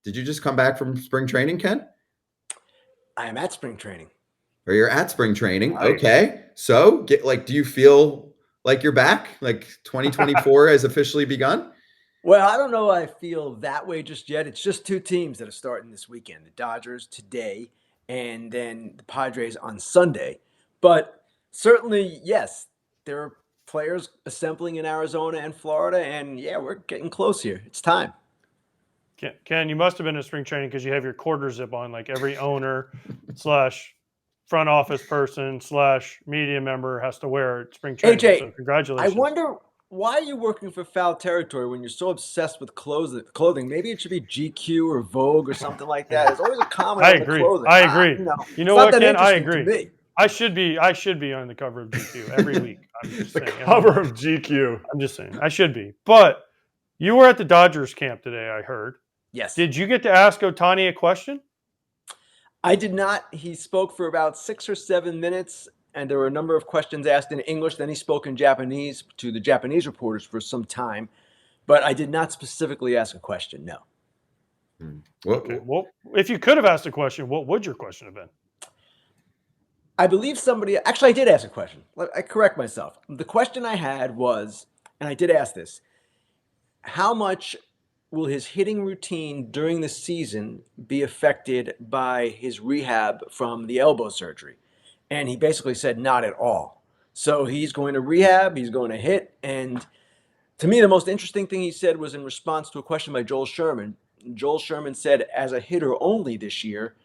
Did you just come back from spring training, Ken? I am at spring training. Or you're at spring training? Nice. Okay. So, do you feel like you're back? Like 2024 has officially begun? Well, I don't know I feel that way just yet. It's just two teams that are starting this weekend, the Dodgers today and then the Padres on Sunday. But certainly, yes, there are players assembling in Arizona and Florida, and yeah, we're getting close here. It's time. Ken, you must have been in spring training because you have your quarter zip on, like every owner / front office person / media member has to wear at spring training. AJ, so congratulations. I wonder, why are you working for Foul Territory when you're so obsessed with clothing? Maybe it should be GQ or Vogue or something like that. There's always a comment on the clothing. I agree. You know what, Ken? I agree. To me. I should be on the cover of GQ every week. I'm just The saying. cover of GQ. I'm just saying. I should be. But you were at the Dodgers camp today, I heard. Yes. Did you get to ask Ohtani a question? I did not. He spoke for about 6 or 7 minutes, and there were a number of questions asked in English. Then he spoke in Japanese to the Japanese reporters for some time. But I did not specifically ask a question, no. Okay. Well, if you could have asked a question, what would your question have been? I believe actually I did ask a question. I correct myself. The question I had was, and I did ask this, how much will his hitting routine during the season be affected by his rehab from the elbow surgery? And he basically said not at all. So he's going to rehab, he's going to hit, and to me the most interesting thing he said was in response to a question by Joel Sherman. Joel Sherman said, as a hitter only this year,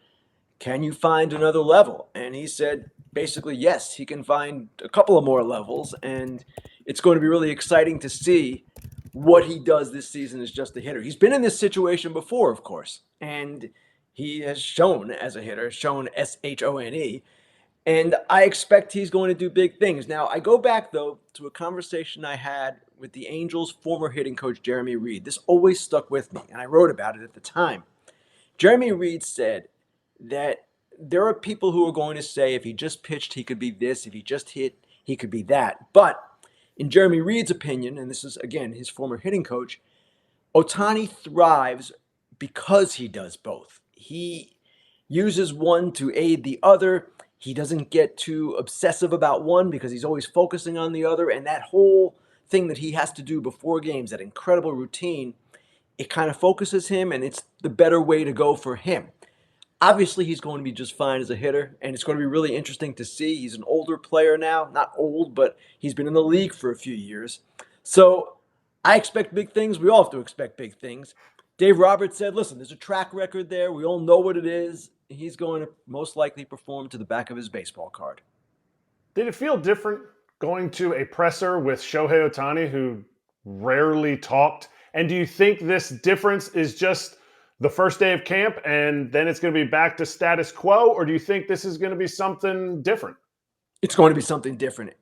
can you find another level? And he said, basically, yes, he can find a couple of more levels, and it's going to be really exciting to see what he does this season as just a hitter. He's been in this situation before, of course, and he has shown as a hitter, shown SHONE, and I expect he's going to do big things. Now, I go back, though, to a conversation I had with the Angels' former hitting coach, Jeremy Reed. This always stuck with me, and I wrote about it at the time. Jeremy Reed said that there are people who are going to say if he just pitched, he could be this. If he just hit, he could be that. But in Jeremy Reed's opinion, and this is, again, his former hitting coach, Ohtani thrives because he does both. He uses one to aid the other. He doesn't get too obsessive about one because he's always focusing on the other. And that whole thing that he has to do before games, that incredible routine, it kind of focuses him, and it's the better way to go for him. Obviously, he's going to be just fine as a hitter, and it's going to be really interesting to see. He's an older player now. Not old, but he's been in the league for a few years. So I expect big things. We all have to expect big things. Dave Roberts said, listen, there's a track record there. We all know what it is. He's going to most likely perform to the back of his baseball card. Did it feel different going to a presser with Shohei Ohtani, who rarely talked? And do you think this difference is just the first day of camp and then it's going to be back to status quo? Or do you think this is going to be something different? It's going to be something different.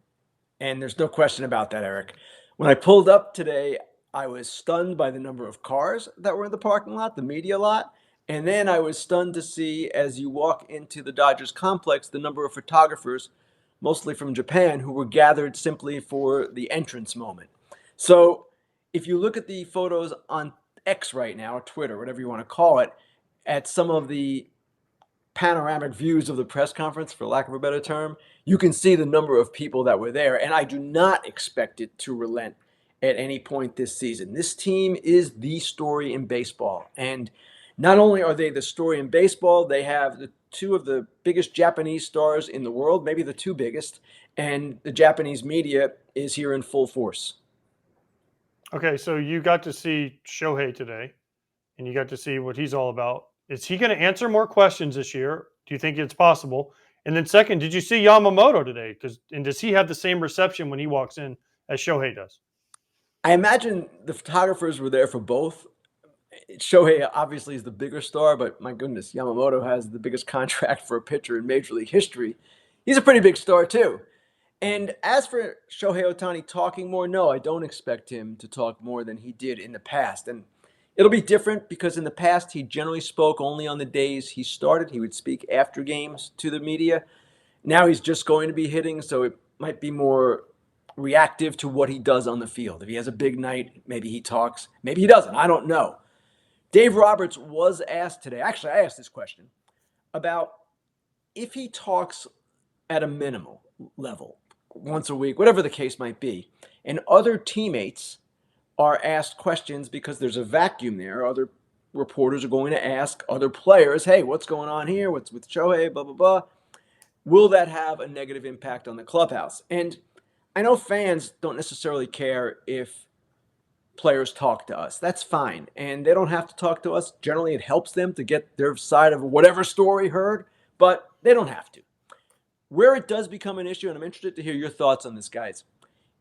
And there's no question about that, Eric. When I pulled up today, I was stunned by the number of cars that were in the parking lot, the media lot. And then I was stunned to see, as you walk into the Dodgers complex, the number of photographers, mostly from Japan, who were gathered simply for the entrance moment. So if you look at the photos on X right now, or Twitter, whatever you want to call it, at some of the panoramic views of the press conference, for lack of a better term, you can see the number of people that were there. And I do not expect it to relent at any point this season. This team is the story in baseball. And not only are they the story in baseball, they have two of the biggest Japanese stars in the world, maybe the two biggest, and the Japanese media is here in full force. Okay, so you got to see Shohei today, and you got to see what he's all about. Is he going to answer more questions this year? Do you think it's possible? And then second, did you see Yamamoto today? And does he have the same reception when he walks in as Shohei does? I imagine the photographers were there for both. Shohei obviously is the bigger star, but my goodness, Yamamoto has the biggest contract for a pitcher in Major League history. He's a pretty big star too. And as for Shohei Ohtani talking more, no, I don't expect him to talk more than he did in the past. And it'll be different because in the past, he generally spoke only on the days he started. He would speak after games to the media. Now he's just going to be hitting, so it might be more reactive to what he does on the field. If he has a big night, maybe he talks. Maybe he doesn't. I don't know. Dave Roberts was asked today. Actually, I asked this question about if he talks at a minimal level once a week, whatever the case might be, and other teammates are asked questions because there's a vacuum there. Other reporters are going to ask other players, hey, what's going on here? What's with Shohei, blah, blah, blah. Will that have a negative impact on the clubhouse? And I know fans don't necessarily care if players talk to us. That's fine. And they don't have to talk to us. Generally, it helps them to get their side of whatever story heard, but they don't have to. Where it does become an issue, and I'm interested to hear your thoughts on this, guys,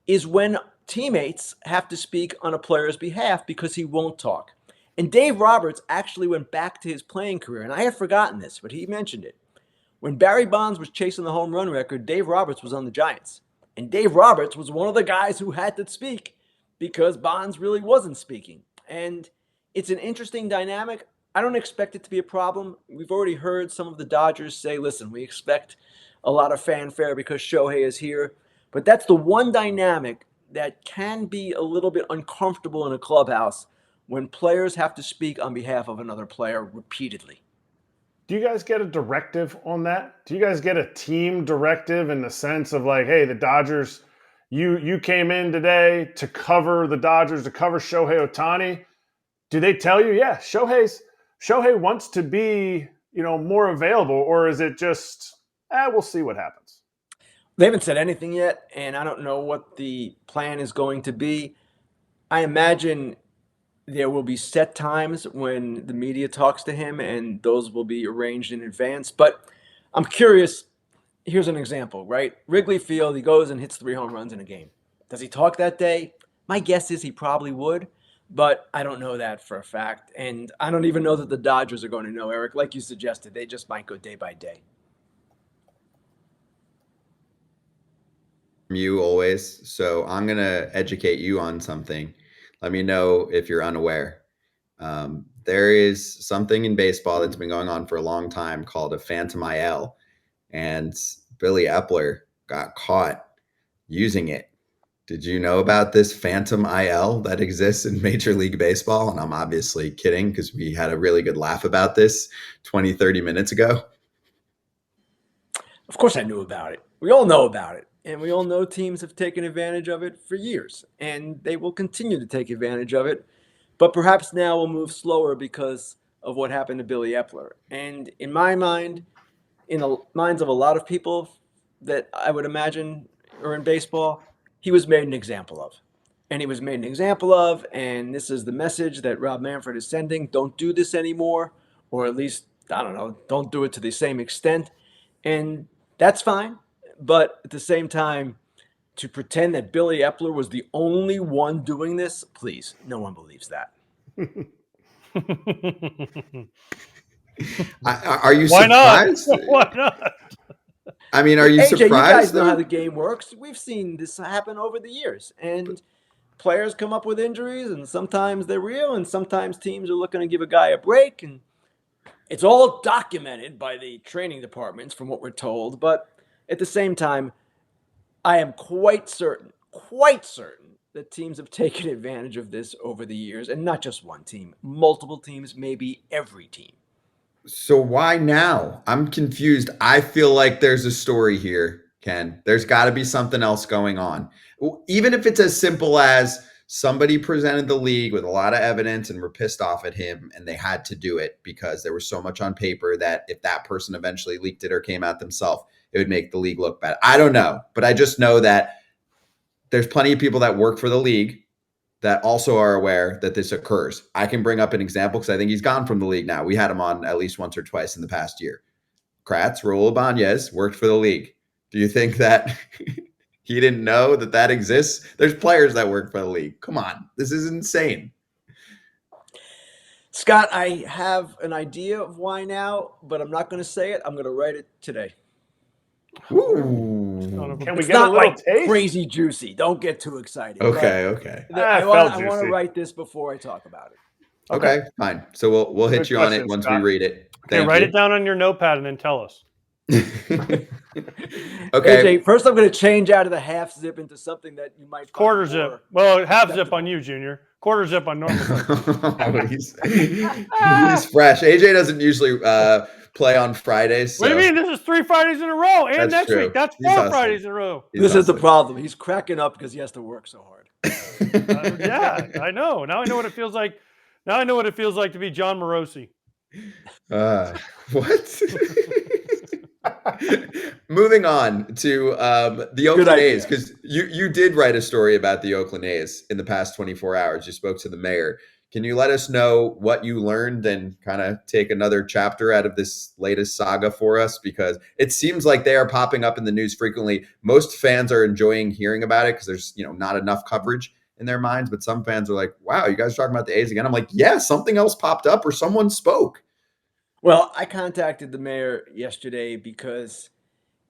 is when teammates have to speak on a player's behalf because he won't talk. And Dave Roberts actually went back to his playing career, and I had forgotten this, but he mentioned it. When Barry Bonds was chasing the home run record, Dave Roberts was on the Giants. And Dave Roberts was one of the guys who had to speak because Bonds really wasn't speaking. And it's an interesting dynamic. I don't expect it to be a problem. We've already heard some of the Dodgers say, listen, we expect a lot of fanfare because Shohei is here. But that's the one dynamic that can be a little bit uncomfortable in a clubhouse when players have to speak on behalf of another player repeatedly. Do you guys get a directive on that? Do you guys get a team directive in the sense of like, hey, the Dodgers, you came in today to cover the Dodgers, to cover Shohei Ohtani? Do they tell you, yeah, Shohei wants to be, more available, or is it just, we'll see what happens? They haven't said anything yet, and I don't know what the plan is going to be. I imagine there will be set times when the media talks to him, and those will be arranged in advance. But I'm curious. Here's an example, right? Wrigley Field, he goes and hits 3 home runs in a game. Does he talk that day? My guess is he probably would, but I don't know that for a fact. And I don't even know that the Dodgers are going to know, Eric. Like you suggested, they just might go day by day. You always. So I'm going to educate you on something. Let me know if you're unaware. There is something in baseball that's been going on for a long time called a phantom IL. And Billy Eppler got caught using it. Did you know about this phantom IL that exists in Major League Baseball? And I'm obviously kidding because we had a really good laugh about this 20, 30 minutes ago. Of course I knew about it. We all know about it. And we all know teams have taken advantage of it for years. And they will continue to take advantage of it. But perhaps now we'll move slower because of what happened to Billy Eppler. And in my mind, in the minds of a lot of people that I would imagine are in baseball, he was made an example of. And he was made an example of, and this is the message that Rob Manfred is sending. Don't do this anymore, or at least, I don't know, don't do it to the same extent. And that's fine. But at the same time, to pretend that Billy Eppler was the only one doing this, please, no one believes that. Are you Why surprised? not? Why not? I mean, are you AJ, surprised? you guys know though? how the game works. We've seen this happen over the years. And players come up with injuries, and sometimes they're real, and sometimes teams are looking to give a guy a break. And it's all documented by the training departments from what we're told. But at the same time, I am quite certain that teams have taken advantage of this over the years, and not just one team, multiple teams, maybe every team. So why now? I'm confused. I feel like there's a story here, Ken. There's got to be something else going on. Even if it's as simple as somebody presented the league with a lot of evidence and were pissed off at him and they had to do it because there was so much on paper that if that person eventually leaked it or came out themselves, it would make the league look bad. I don't know, but I just know that there's plenty of people that work for the league that also are aware that this occurs. I can bring up an example because I think he's gone from the league now. We had him on at least once or twice in the past year. Kratz, Raul Ibanez, worked for the league. Do you think that he didn't know that that exists? There's players that work for the league. Come on. This is insane. Scott, I have an idea of why now, but I'm not going to say it. I'm going to write it today. Ooh. Can we It's get a not little like taste? crazy jujuicy. Don't get too excited. Okay. I felt want to juicy. write this before I talk about it. Okay, fine. So we'll hit Good you on it question, once Scott. we read it. Okay, Thank write you. it down on your notepad and then tell us. Okay. AJ, first I'm going to change out of the half zip into something that you might Quarter find more zip. Well, half zip acceptable. on you, Junior. quarter zip on normal Sunday. He's fresh. AJ doesn't usually play on Fridays. What do you so mean? This is 3 Fridays in a row, and That's next true. week. That's He's 4 hustling. Fridays in a row. He's This is the hustling. problem. He's cracking up because he has to work so hard. Yeah, I know. Now I know what it feels like. Now I know what it feels like to be John Morosi. What? Moving on to the Oakland idea. A's, because you did write a story about the Oakland A's in the past 24 hours. You spoke to the mayor. Can you let us know what you learned and kind of take another chapter out of this latest saga for us? Because it seems like they are popping up in the news frequently. Most fans are enjoying hearing about it because there's not enough coverage in their minds. But some fans are like, wow, you guys are talking about the A's again? I'm like, yeah, something else popped up or someone spoke. Well, I contacted the mayor yesterday because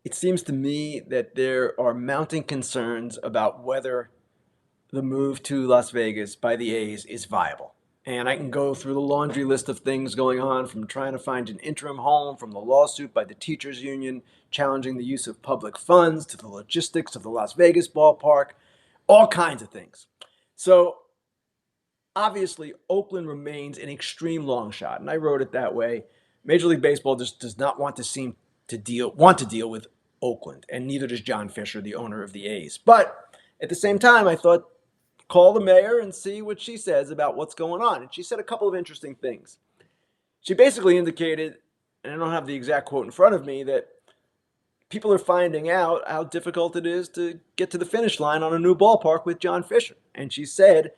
it seems to me that there are mounting concerns about whether the move to Las Vegas by the A's is viable. And I can go through the laundry list of things going on, from trying to find an interim home, from the lawsuit by the teachers union challenging the use of public funds, to the logistics of the Las Vegas ballpark, all kinds of things. So obviously, Oakland remains an extreme long shot, and I wrote it that way. Major League Baseball just does not want to deal with Oakland, and neither does John Fisher, the owner of the A's. But at the same time, I thought, call the mayor and see what she says about what's going on. And she said a couple of interesting things. She basically indicated, and I don't have the exact quote in front of me, that people are finding out how difficult it is to get to the finish line on a new ballpark with John Fisher. And she said,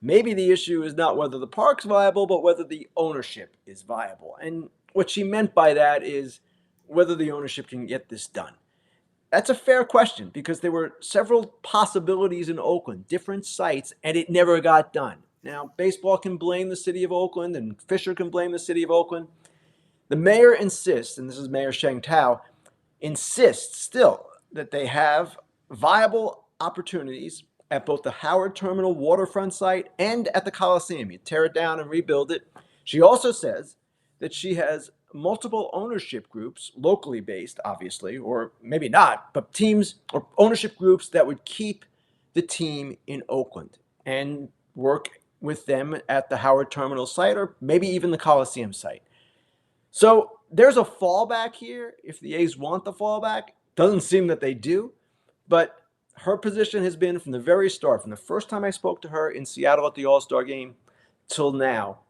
maybe the issue is not whether the park's viable, but whether the ownership is viable. And what she meant by that is whether the ownership can get this done. That's a fair question, because there were several possibilities in Oakland, different sites, and it never got done. Now, baseball can blame the city of Oakland, and Fisher can blame the city of Oakland. The mayor insists, and this is Mayor Sheng Tao, insists still that they have viable opportunities at both the Howard Terminal waterfront site and at the Coliseum. You tear it down and rebuild it. She also says that she has multiple ownership groups, locally based, obviously, or maybe not, but teams or ownership groups that would keep the team in Oakland and work with them at the Howard Terminal site, or maybe even the Coliseum site. So there's a fallback here if the A's want the fallback. Doesn't seem that they do, but her position has been from the very start, from the first time I spoke to her in Seattle at the All-Star game till now,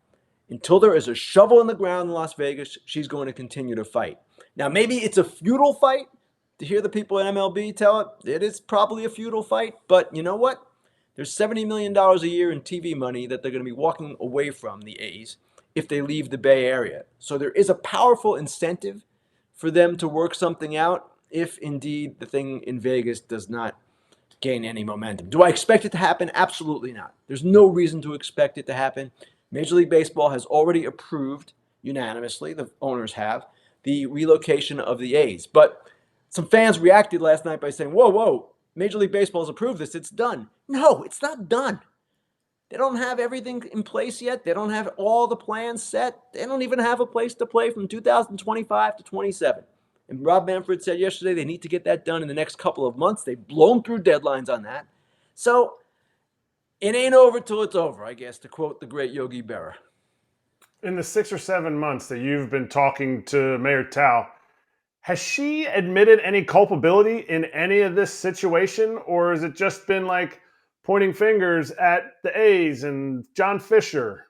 until there is a shovel in the ground in Las Vegas, she's going to continue to fight. Now, maybe it's a futile fight. To hear the people at MLB tell it, it is probably a futile fight. But you know what? There's $70 million a year in TV money that they're going to be walking away from, the A's, if they leave the Bay Area. So there is a powerful incentive for them to work something out if indeed the thing in Vegas does not gain any momentum. Do I expect it to happen? Absolutely not. There's no reason to expect it to happen. Major League Baseball has already approved unanimously, the owners have, the relocation of the A's. But some fans reacted last night by saying, whoa, Major League Baseball has approved this. It's done. No, it's not done. They don't have everything in place yet. They don't have all the plans set. They don't even have a place to play from 2025 to 27. And Rob Manfred said yesterday they need to get that done in the next couple of months. They've blown through deadlines on that. So it ain't over till it's over, I guess, to quote the great Yogi Berra. In the 6 or 7 months that you've been talking to Mayor Tao, has she admitted any culpability in any of this situation? Or has it just been like pointing fingers at the A's and John Fisher?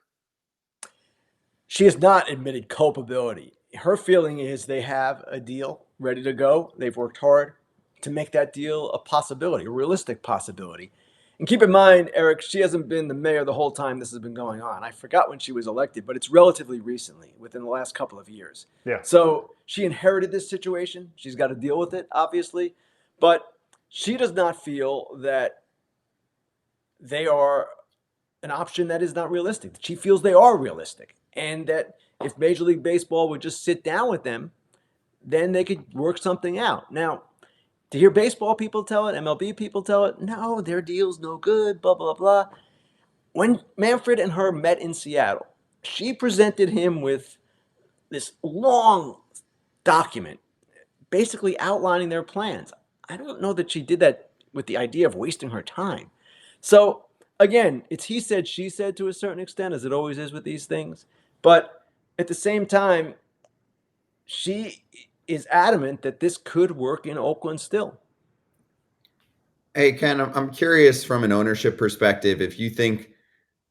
She has not admitted culpability. Her feeling is they have a deal ready to go. They've worked hard to make that deal a possibility, a realistic possibility. And keep in mind, Eric, she hasn't been the mayor the whole time this has been going on. I forgot when she was elected, but it's relatively recently, within the last couple of years. Yeah. So she inherited this situation. She's got to deal with it, obviously. But she does not feel that they are an option that is not realistic. She feels they are realistic. And that if Major League Baseball would just sit down with them, then they could work something out. Now, to hear baseball people tell it, MLB people tell it, no, their deal's no good, blah, blah, blah. When Manfred and her met in Seattle, she presented him with this long document basically outlining their plans. I don't know that she did that with the idea of wasting her time. So again, it's he said, she said to a certain extent, as it always is with these things. But at the same time, she is adamant that this could work in Oakland still. Hey, Ken, I'm curious from an ownership perspective if you think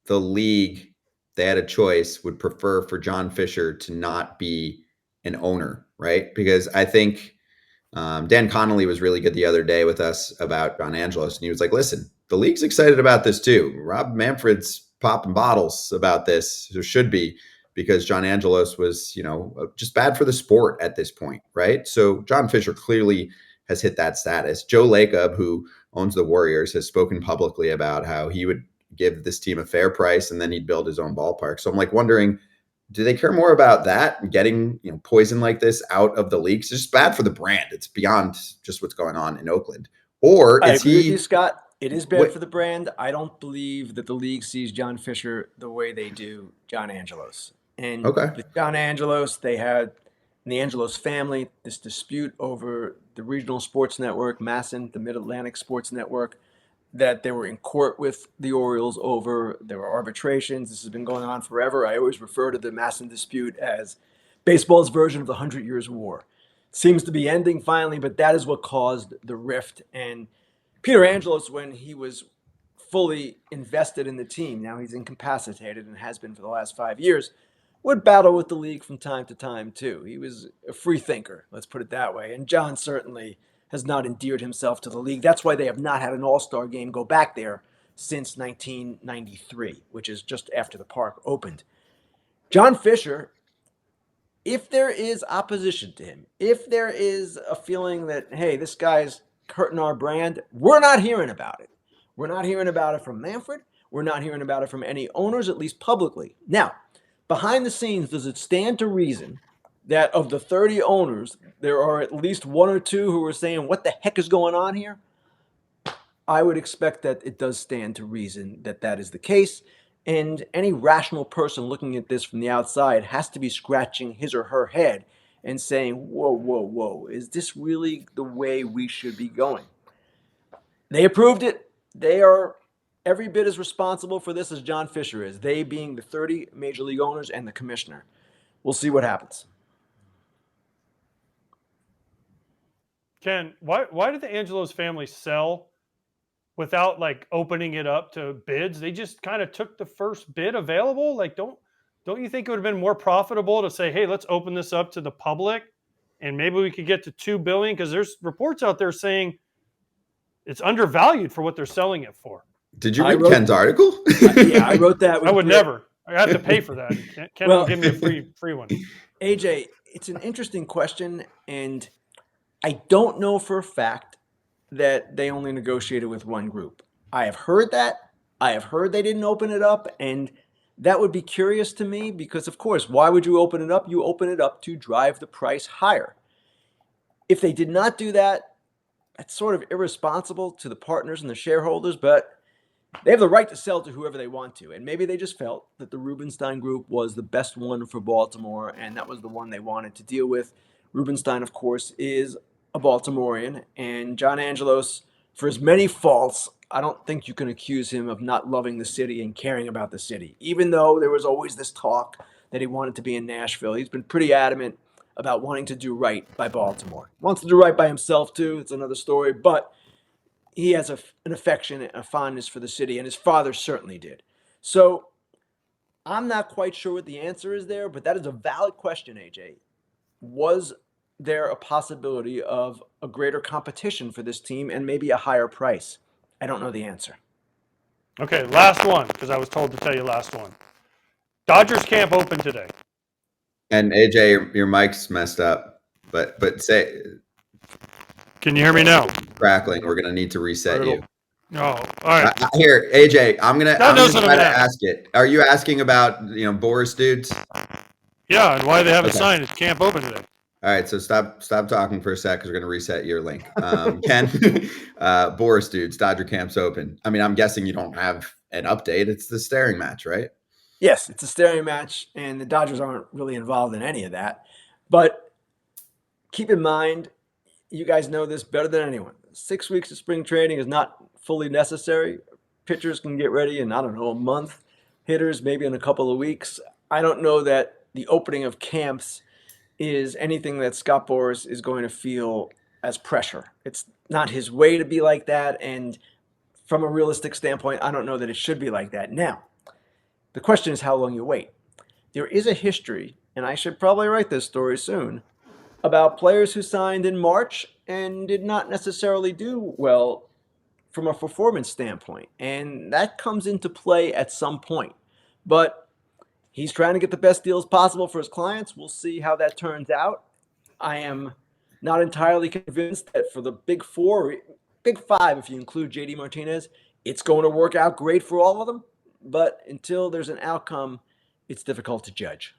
the league, they had a choice, would prefer for John Fisher to not be an owner, right? Because I think Dan Connolly was really good the other day with us about John Angelos, and he was like, listen, the league's excited about this too. Rob Manfred's popping bottles about this, or should be, because John Angelos was, just bad for the sport at this point, right? So John Fisher clearly has hit that status. Joe Lacob, who owns the Warriors, has spoken publicly about how he would give this team a fair price and then he'd build his own ballpark. So I'm like wondering, do they care more about that and getting poison like this out of the league? It's just bad for the brand. It's beyond just what's going on in Oakland. Or I is agree with he? you, Scott. It is bad for the brand. I don't believe that the league sees John Fisher the way they do John Angelos. And Okay. with John Angelos, they had in the Angelos family this dispute over the regional sports network, MASN, the Mid-Atlantic Sports Network, that they were in court with the Orioles over. There were arbitrations. This has been going on forever. I always refer to the MASN dispute as baseball's version of the 100 Years' War. Seems to be ending finally, but that is what caused the rift. And Peter Angelos, when he was fully invested in the team, now he's incapacitated and has been for the last 5 years, would battle with the league from time to time too. He was a free thinker, let's put it that way. And John certainly has not endeared himself to the league. That's why they have not had an all-star game go back there since 1993, which is just after the park opened. John Fisher, if there is opposition to him, if there is a feeling that, hey, this guy's hurting our brand, we're not hearing about it. We're not hearing about it from Manfred. We're not hearing about it from any owners, at least publicly. Now, behind the scenes, does it stand to reason that of the 30 owners, there are at least one or two who are saying, what the heck is going on here? I would expect that it does stand to reason that that is the case. And any rational person looking at this from the outside has to be scratching his or her head and saying, whoa, whoa, whoa, is this really the way we should be going? They approved it. They are every bit as responsible for this as John Fisher is, they being the 30 major league owners and the commissioner. We'll see what happens. Ken, why did the Angelos family sell without opening it up to bids? They just kind of took the first bid available. Don't you think it would have been more profitable to say, hey, let's open this up to the public and maybe we could get to $2 billion? Because there's reports out there saying it's undervalued for what they're selling it for. Did you read Ken's article? Yeah, I wrote that. I would never. I have to pay for that. Ken will give me a free one. AJ, it's an interesting question, and I don't know for a fact that they only negotiated with one group. I have heard that. I have heard they didn't open it up, and that would be curious to me because, of course, why would you open it up? You open it up to drive the price higher. If they did not do that, that's sort of irresponsible to the partners and the shareholders, but they have the right to sell to whoever they want to. And maybe they just felt that the Rubenstein Group was the best one for Baltimore, and that was the one they wanted to deal with. Rubenstein, of course, is a Baltimorean, and John Angelos, for as many faults, I don't think you can accuse him of not loving the city and caring about the city. Even though there was always this talk that he wanted to be in Nashville, he's been pretty adamant about wanting to do right by Baltimore. Wants to do right by himself, too. It's another story, but he has an affection and a fondness for the city, and his father certainly did. So I'm not quite sure what the answer is there, but that is a valid question, AJ. Was there a possibility of a greater competition for this team and maybe a higher price? I don't know the answer. Okay, last one, because I was told to tell you last one. Dodgers camp open today. And AJ, your mic's messed up, but say. Can you hear me now? Crackling. We're gonna need to reset you. Oh, all right. Here, AJ, I'm gonna try to ask. ask it. Are you asking about Boris dudes? Yeah, and why they haven't signed? It's camp open today. All right, so stop talking for a sec because we're gonna reset your link. Ken, Boris dudes, Dodger camp's open. I mean, I'm guessing you don't have an update. It's the staring match, right? Yes, it's a staring match, and the Dodgers aren't really involved in any of that. But keep in mind, you guys know this better than anyone. 6 weeks of spring training is not fully necessary. pitchers can get ready in, I don't know, a month. Hitters maybe in a couple of weeks. I don't know that the opening of camps is anything that Scott Boras is going to feel as pressure. It's not his way to be like that. And from a realistic standpoint, I don't know that it should be like that. Now, the question is how long you wait. There is a history, and I should probably write this story soon, about players who signed in March and did not necessarily do well from a performance standpoint. And that comes into play at some point. But he's trying to get the best deals possible for his clients. We'll see how that turns out. I am not entirely convinced that for the big four, big five, if you include JD Martinez, it's going to work out great for all of them. But until there's an outcome, it's difficult to judge.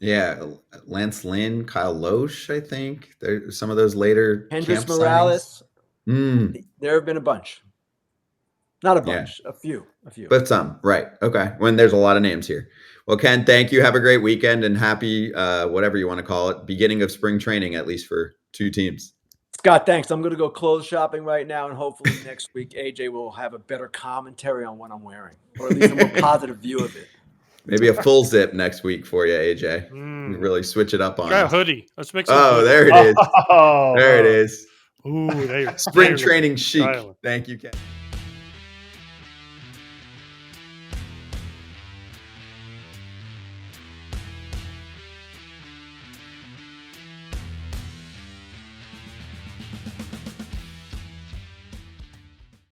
Yeah, Lance Lynn, Kyle Loesch, I think. There's some of those later Hendrys camp Morales. signings. There have been a bunch. Not a bunch, a few. But some, right. Okay. When there's a lot of names here. Well, Ken, thank you. Have a great weekend and happy, whatever you want to call it, beginning of spring training, at least for 2 teams. Scott, thanks. I'm going to go clothes shopping right now, and hopefully next week AJ will have a better commentary on what I'm wearing, or at least a more positive view of it. Maybe a full zip next week for you, AJ. You really switch it up on Try a us. hoodie. Let's make some. Oh, there it is. Oh. There it is. Ooh, there. Spring training chic. Thank you, Ken.